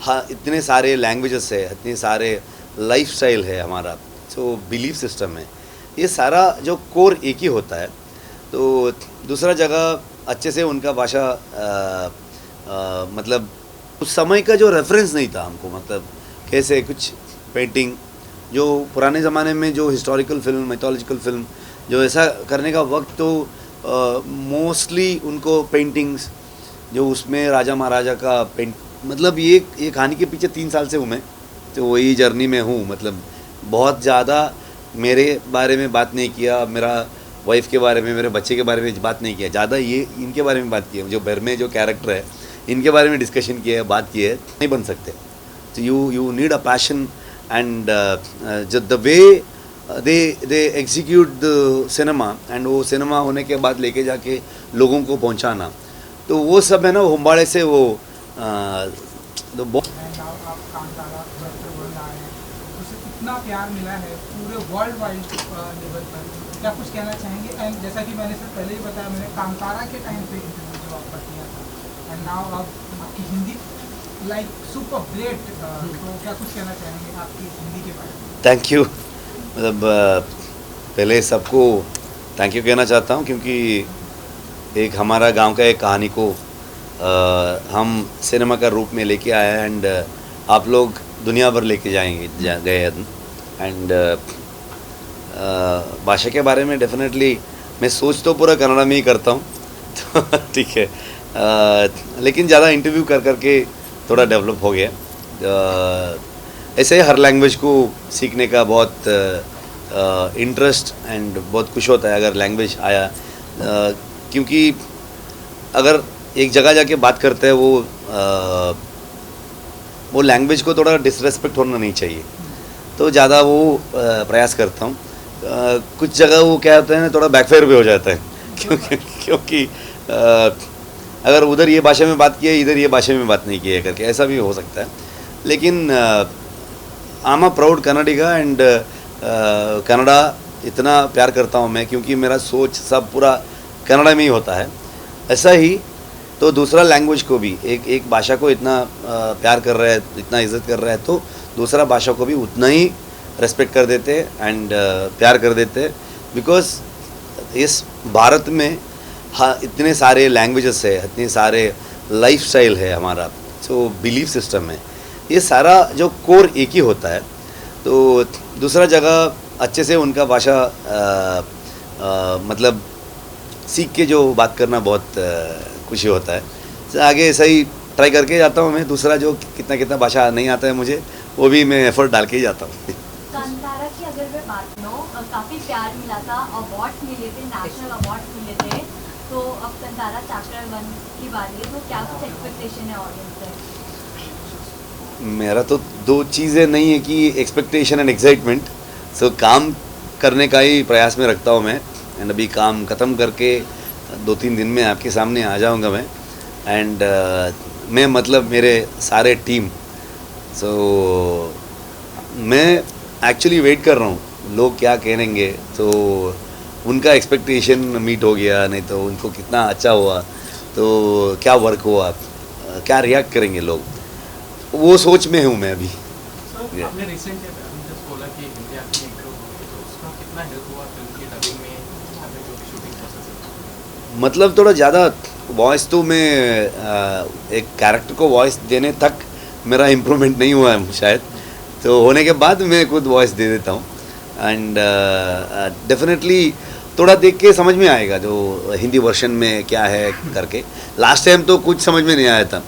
हाँ, इतने सारे लैंग्वेजेस है, इतने सारे लाइफस्टाइल है हमारा, जो बिलीफ सिस्टम है, ये सारा जो कोर एक ही होता है। तो दूसरा जगह अच्छे से उनका भाषा मतलब उस समय का जो रेफरेंस नहीं था हमको, मतलब कैसे कुछ पेंटिंग जो पुराने ज़माने में जो हिस्टोरिकल फिल्म, मिथोलॉजिकल फिल्म जो ऐसा करने का वक्त, तो मोस्टली उनको पेंटिंग्स जो उसमें राजा महाराजा का पेंट, मतलब ये कहानी के पीछे 3 साल से हूँ मैं, तो वही जर्नी में हूँ। मतलब बहुत ज़्यादा मेरे बारे में बात नहीं किया, मेरा वाइफ के बारे में, मेरे बच्चे के बारे में बात नहीं किया, ज़्यादा ये इनके बारे में बात की है, जो घर में जो कैरेक्टर है इनके बारे में डिस्कशन किया है, बात की है, नहीं बन सकते। तो you need a passion and the way they execute the cinema, and वो सिनेमा होने के बाद लेके जाके लोगों को पहुंचाना, तो वो सब है ना, होम्बाड़े से वो तो आप कांतारा बन रहा है, उसे इतना प्यार मिला है पूरे वर्ल्ड वाइड लेवल पर, क्या कुछ कहना चाहेंगे? एंड जैसा कि मैंने सर पहले ही बताया, मैंने कांतारा के टाइम पे इंटरव्यू जो आपका किया था, एंड नाउ आपकी हिंदी लाइक सुपर ग्रेट, तो क्या कुछ कहना चाहेंगे आपकी हिंदी के बारे में? Thank you. मतलब पहले सबको थैंक यू कहना चाहता हूँ, क्योंकि एक हमारा गांव का एक कहानी को हम सिनेमा का रूप में लेके आए हैं, एंड आप लोग दुनिया भर लेके गए हैं। एंड भाषा के बारे में डेफिनेटली मैं सोच तो पूरा कन्नड़ा में ही करता हूँ तो ठीक है, लेकिन ज़्यादा इंटरव्यू करके थोड़ा डेवलप हो गया। ऐसे हर लैंग्वेज को सीखने का बहुत इंटरेस्ट एंड बहुत खुश होता है अगर लैंग्वेज आया, क्योंकि अगर एक जगह जाके बात करते हैं वो लैंग्वेज को थोड़ा डिसरेस्पेक्ट होना नहीं चाहिए, तो ज़्यादा वो प्रयास करता हूँ। कुछ जगह वो क्या होता है ना, थोड़ा बैकफायर भी हो जाता है क्योंकि अगर उधर ये भाषा में बात की है, इधर ये भाषा में बात नहीं की है करके, ऐसा भी हो सकता है। लेकिन I am a proud Kannadiga, and Kannada इतना प्यार करता हूँ मैं, क्योंकि मेरा सोच सब पूरा कन्नड़ा में ही होता है। ऐसा ही तो दूसरा लैंग्वेज को भी, एक भाषा को इतना प्यार कर रहा है, इतना इज्जत कर रहा है, तो दूसरा भाषा को भी उतना ही रेस्पेक्ट कर देते हैं एंड प्यार कर देते हैं, बिकॉज इस भारत में हाँ, इतने सारे लैंग्वेजेस है, इतने सारे लाइफस्टाइल है हमारा, जो बिलीफ सिस्टम है, ये सारा जो कोर एक ही होता है। तो दूसरा जगह अच्छे से उनका भाषा मतलब सीख के जो बात करना बहुत खुशी होता है। तो आगे ऐसा ही ट्राई करके जाता हूँ मैं। दूसरा जो कितना भाषा नहीं आता है मुझे, वो भी मैं एफर्ट डाल के ही जाता हूँ। कांतारा की अगर मैं बात करूँ, काफ़ी प्यार मिला था, अवार्ड्स मिले थे, नेशनल अवार्ड्स मिले थे, तो अब कांतारा चैप्टर 1 की बारी है, तो क्या कुछ एक्सपेक्टेशन है ऑडियंस से? मेरा तो 2 चीज़ें नहीं है कि एक्सपेक्टेशन एंड एक्साइटमेंट। सो काम करने का ही प्रयास में रखता हूँ मैं, एंड अभी काम ख़त्म करके 2-3 दिन में आपके सामने आ जाऊँगा मैं, एंड मैं मतलब मेरे सारे टीम, सो मैं एक्चुअली वेट कर रहा हूँ लोग क्या कहेंगे, तो उनका एक्सपेक्टेशन मीट हो गया, नहीं तो उनको कितना अच्छा हुआ, तो क्या वर्क हुआ, क्या रिएक्ट करेंगे लोग, वो सोच में हूँ मैं अभी। आपने रिसेंटली बोला कि इंडिया की इंप्रूव होगी, तो उसका कितना हेल्प हुआ फिल्म की डबिंग में, आपने जो शूटिंग प्रोसेस है? मतलब थोड़ा ज़्यादा वॉइस तो मैं एक कैरेक्टर को वॉइस देने तक मेरा इम्प्रूवमेंट नहीं हुआ है शायद, तो होने के बाद मैं खुद वॉइस दे देता हूँ, एंड डेफिनेटनेटली थोड़ा देख के समझ में आएगा जो हिंदी वर्जन में क्या है करके। लास्ट टाइम तो कुछ समझ में नहीं आया था,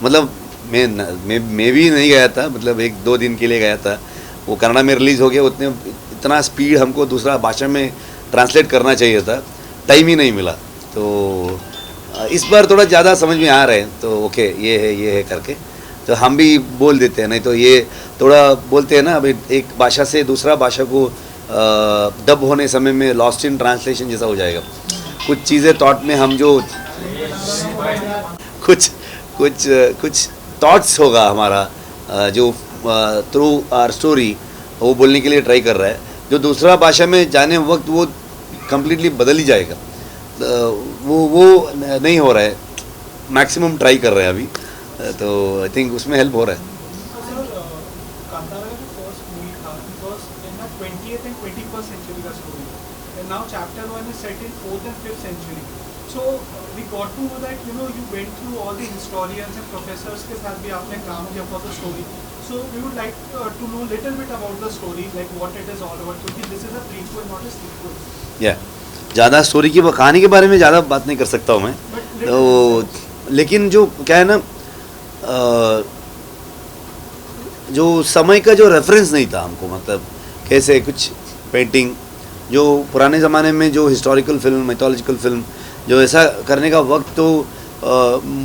मतलब मैं भी नहीं गया था, मतलब 1-2 दिन के लिए गया था, वो कन्नड़ा में रिलीज़ हो गया, उतने इतना स्पीड हमको दूसरा भाषा में ट्रांसलेट करना चाहिए था, टाइम ही नहीं मिला। तो इस बार थोड़ा ज़्यादा समझ में आ रहे हैं, तो ओके ये है करके तो हम भी बोल देते हैं, नहीं तो ये थोड़ा बोलते हैं ना, अभी एक भाषा से दूसरा भाषा को डब होने समय में लॉस्ट इन ट्रांसलेशन जैसा हो जाएगा। कुछ चीज़ें थॉट में हम जो कुछ थॉट्स होगा हमारा जो थ्रू आवर स्टोरी वो बोलने के लिए ट्राई कर रहा है, जो दूसरा भाषा में जाने वक्त वो कम्प्लीटली बदल ही जाएगा। वो नहीं हो रहा है, मैक्सिमम ट्राई कर रहे हैं अभी, तो आई थिंक उसमें हेल्प हो रहा है। now chapter 1 is set in 4th and 5th century. So we got to know that you went through all the historians and professors के साथ भी आपने काम किया for the story. So we would like to know little bit about the story, like what it is all about, क्योंकि this is a prequel not a sequel. ज़्यादा story की कहानी के बारे में ज़्यादा बात नहीं कर सकता हूँ मैं, तो लेकिन जो क्या है ना, जो समय का जो रेफरेंस नहीं था हमको, मतलब कैसे कुछ पेंटिंग जो पुराने ज़माने में जो हिस्टोरिकल फिल्म, मैथोलॉजिकल फिल्म जो ऐसा करने का वक्त, तो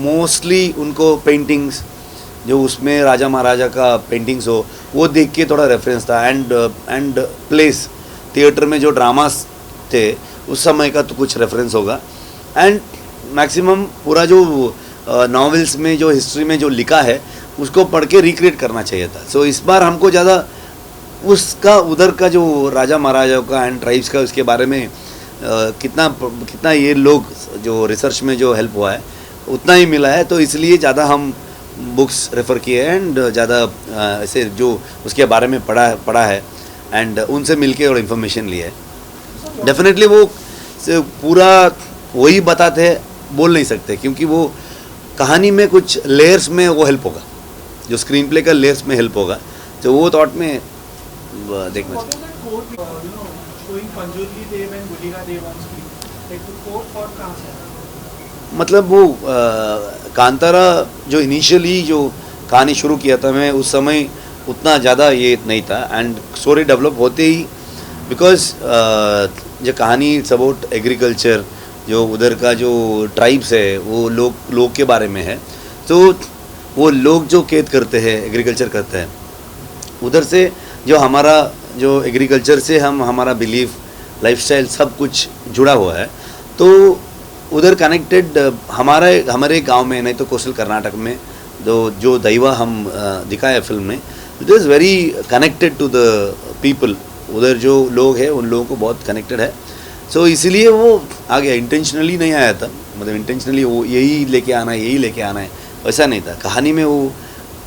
मोस्टली उनको पेंटिंग्स जो उसमें राजा महाराजा का पेंटिंग्स हो वो देख के थोड़ा रेफरेंस था, एंड प्लेस थिएटर में जो ड्रामास थे उस समय का तो कुछ रेफरेंस होगा, एंड मैक्सिमम पूरा जो नॉवेल्स में जो हिस्ट्री में जो लिखा है उसको पढ़ के रिक्रिएट करना चाहिए था. सो इस बार हमको ज़्यादा उसका उधर का जो राजा महाराजाओं का एंड ट्राइब्स का उसके बारे में कितना ये लोग जो रिसर्च में जो हेल्प हुआ है उतना ही मिला है, तो इसलिए ज़्यादा हम बुक्स रेफ़र किए हैं एंड ज़्यादा ऐसे जो उसके बारे में पढ़ा है एंड उनसे मिलके और इन्फॉर्मेशन लिया है. डेफिनेटली वो पूरा वही बताते हैं बोल नहीं सकते, क्योंकि वो कहानी में कुछ लेयर्स में वो हेल्प होगा, जो स्क्रीन प्ले का लेयर्स में हेल्प होगा, तो वो थॉट में देखना चाहिए. मतलब वो कांतारा जो इनिशियली जो कहानी शुरू किया था मैं, उस समय उतना ज़्यादा ये नहीं था, एंड स्टोरी डेवलप होते ही बिकॉज जो कहानी इट्स अबाउट एग्रीकल्चर, जो उधर का जो ट्राइब्स है वो लोग के बारे में है, तो वो लोग जो खेत करते हैं, एग्रीकल्चर करते हैं, उधर से जो हमारा जो एग्रीकल्चर से हमारा बिलीफ, लाइफस्टाइल सब कुछ जुड़ा हुआ है, तो उधर कनेक्टेड हमारे गांव में, नहीं तो कोस्टल कर्नाटक में जो दैवा हम दिखाया फिल्म में, it is very connected to the people. उधर जो लोग हैं उन लोगों को बहुत कनेक्टेड है, सो इसलिए वो आ गया. इंटेंशनली नहीं आया था, मतलब इंटेंशनली वो यही लेके आना है वैसा नहीं था. कहानी में वो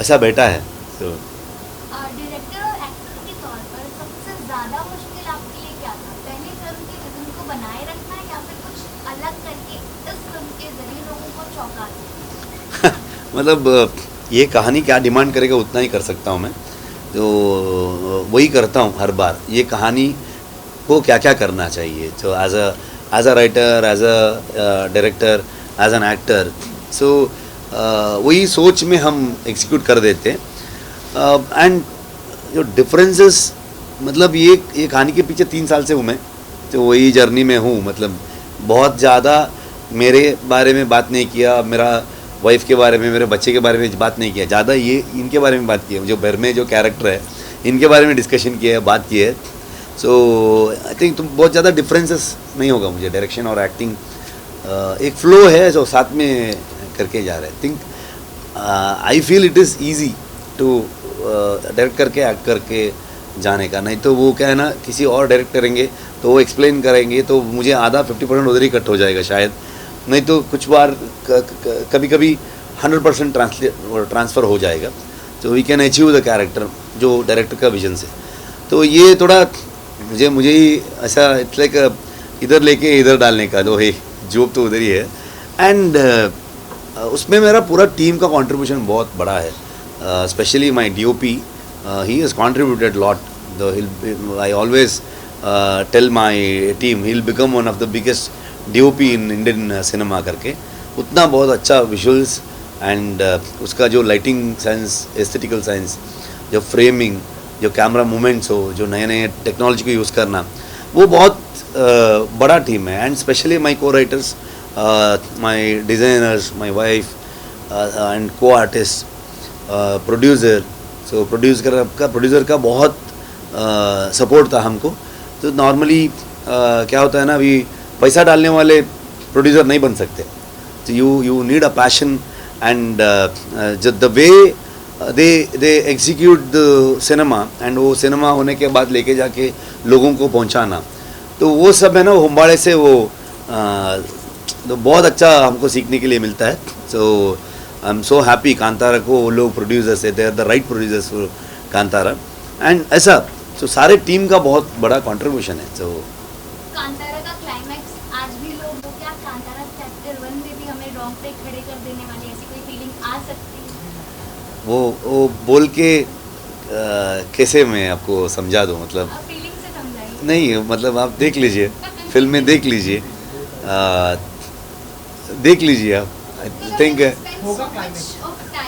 ऐसा बैठा है. तो डायरेक्टर और एक्टर के तौर पर सबसे ज़्यादा मुश्किल आपके लिए क्या था? पहले फिल्म के रिदम को बनाए रखना या फिर कुछ अलग करके इस फिल्म के जरिए लोगों को चौंका देना? मतलब ये कहानी क्या डिमांड करेगा उतना ही कर सकता हूँ मैं, तो वही करता हूँ हर बार. ये कहानी को क्या क्या करना चाहिए, तो as a writer, as a director, as an actor, so वही सोच में हम एग्जीक्यूट कर देते हैं. एंड जो डिफरेंसेस, मतलब ये कहानी के पीछे 3 साल से हूँ मैं, तो वही जर्नी में हूँ. मतलब बहुत ज़्यादा मेरे बारे में बात नहीं किया, मेरा वाइफ के बारे में, मेरे बच्चे के बारे में बात नहीं किया, ज़्यादा ये इनके बारे में बात की है, जो घर में जो कैरेक्टर है इनके बारे में डिस्कशन किया है, बात की है. सो आई थिंक तो बहुत ज़्यादा डिफरेंसेस नहीं होगा मुझे. डायरेक्शन और एक्टिंग एक फ्लो है जो साथ में करके जा रहे हैं. Think I feel it is easy to direct करके एक्ट करके जाने का. नहीं तो वो क्या है ना, किसी और डायरेक्ट करेंगे तो वो एक्सप्लेन करेंगे, तो मुझे आधा 50% उधर ही कट हो जाएगा शायद. नहीं तो कुछ बार कभी 100% ट्रांसफ़र हो जाएगा, तो we can achieve the character जो डायरेक्टर का विजन से. तो ये थोड़ा मुझे ही ऐसा इट्स लाइक इधर लेके इधर डालने का, तो है जॉब तो उधर ही है. एंड उसमें मेरा पूरा टीम का कंट्रीब्यूशन बहुत बड़ा है, specially my DOP. He has contributed lot. I always tell my team he will become one of the biggest DOP in Indian cinema करके. उतना बहुत अच्छा विजुअल्स एंड उसका जो लाइटिंग सेंस, एस्थेटिकल सेंस, जो फ्रेमिंग, जो कैमरा मूवमेंट्स हो, जो नए टेक्नोलॉजी को यूज़ करना, वो बहुत बड़ा टीम है. एंड स्पेशली माय को writers, my designers, my wife and को आर्टिस्ट, प्रोड्यूसर. सो प्रोड्यूसर का बहुत सपोर्ट था हमको. तो नॉर्मली क्या होता है ना, अभी पैसा डालने वाले प्रोड्यूसर नहीं बन सकते. तो you need a passion and the way they execute the cinema, and वो सिनेमा होने के बाद लेके जाके लोगों को पहुंचाना, तो वो सब है ना, होम्बाड़े से वो तो बहुत अच्छा हमको सीखने के लिए मिलता है. So I am so happy. Kantara को वो लोग प्रोड्यूसर्स है, they are the right producers for Kantara. And ऐसा तो सारे टीम का बहुत बड़ा कंट्रीब्यूशन है. सो कांतारा का क्लाइमैक्स आज भी लोग वो क्या कांतारा चैप्टर 1 में भी हमें रोंग पे खड़े कर देने वाली ऐसी कोई फीलिंग आ सकती है? वो बोल के कैसे मैं आपको समझा दूँ, मतलब आप फीलिंग से समझाइए। नहीं, मतलब आप देख लीजिए, फिल्म में देख लीजिए, देख लीजिए आप। आई थिंक होगा climax.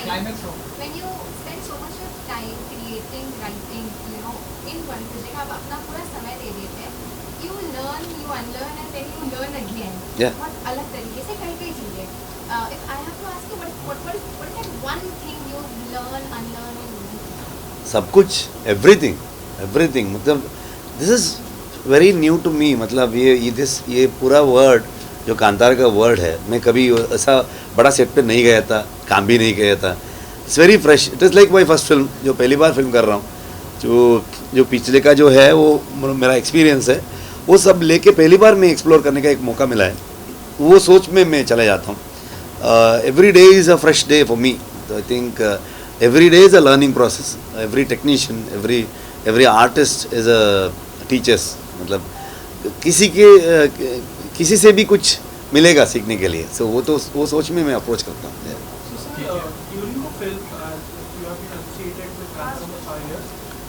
क्लाइमेक्स हो When you spend so much of time creating, writing, you know, in one project, आप अपना पूरा समय दे देते हैं. You learn, you unlearn, and then you learn again. Yeah. बहुत अलग तरीके से कई चीजें. If I have to ask you, what is that one thing you learn, unlearn, and सब कुछ, एवरीथिंग, मतलब this is very new to me. मतलब ये पूरा वर्ड जो कांतारा का वर्ड है, मैं कभी ऐसा बड़ा सेट पे नहीं गया था, काम भी नहीं किया था। It's very fresh, it is like my first film, जो पहली बार फिल्म कर रहा हूँ। जो पिछले का जो है वो मेरा एक्सपीरियंस है, वो सब लेके पहली बार मैं एक्सप्लोर करने का एक मौका मिला है। वो सोच में मैं चले जाता हूँ। Every day is a fresh day for me. तो I think every day is a learning process. Every technician, every artist is a teachers. मतलब किसी से भी कुछ मिलेगा सीखने के लिए। So वो सोच में मैं अप्रोच करता हूँ। So, sir, during the film, you have been associated with Transformers for years.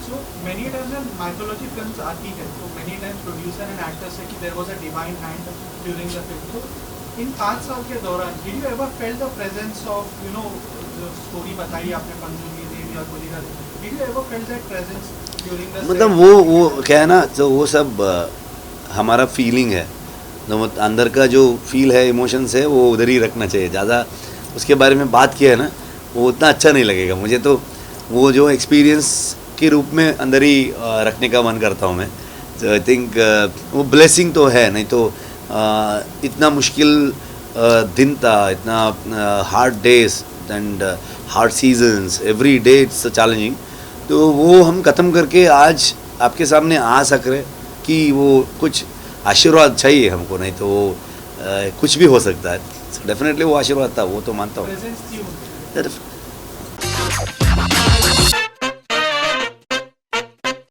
So many times when mythology films आती है, तो many times producer and actors say कि there was a divine hand during the film. So इन 5 साल के दौरान, did you ever felt the presence of, you know, जो story बताई आपने पंजुली देवी और गुलिका देवी, did you ever felt that presence during the मतलब set? वो क्या है ना, तो वो सब हमारा फीलिंग है। तो अंदर का जो फील है, इमोशंस है, वो उधर ही रखना चाहिए। ज़्यादा उसके बारे में बात किया है ना, वो उतना अच्छा नहीं लगेगा मुझे। तो वो जो एक्सपीरियंस के रूप में अंदर ही रखने का मन करता हूँ मैं। तो आई थिंक वो ब्लेसिंग तो है, नहीं तो इतना मुश्किल दिन था, इतना hard days and hard seasons, every day it's challenging. तो वो हम ख़त्म करके आज आपके सामने आ सक रहे कि वो कुछ आशीर्वाद चाहिए हमको, नहीं तो कुछ भी हो सकता है। डेफिनेटली वो आशीर्वाद था, वो तो मानता हूँ। Presence थी उनकी।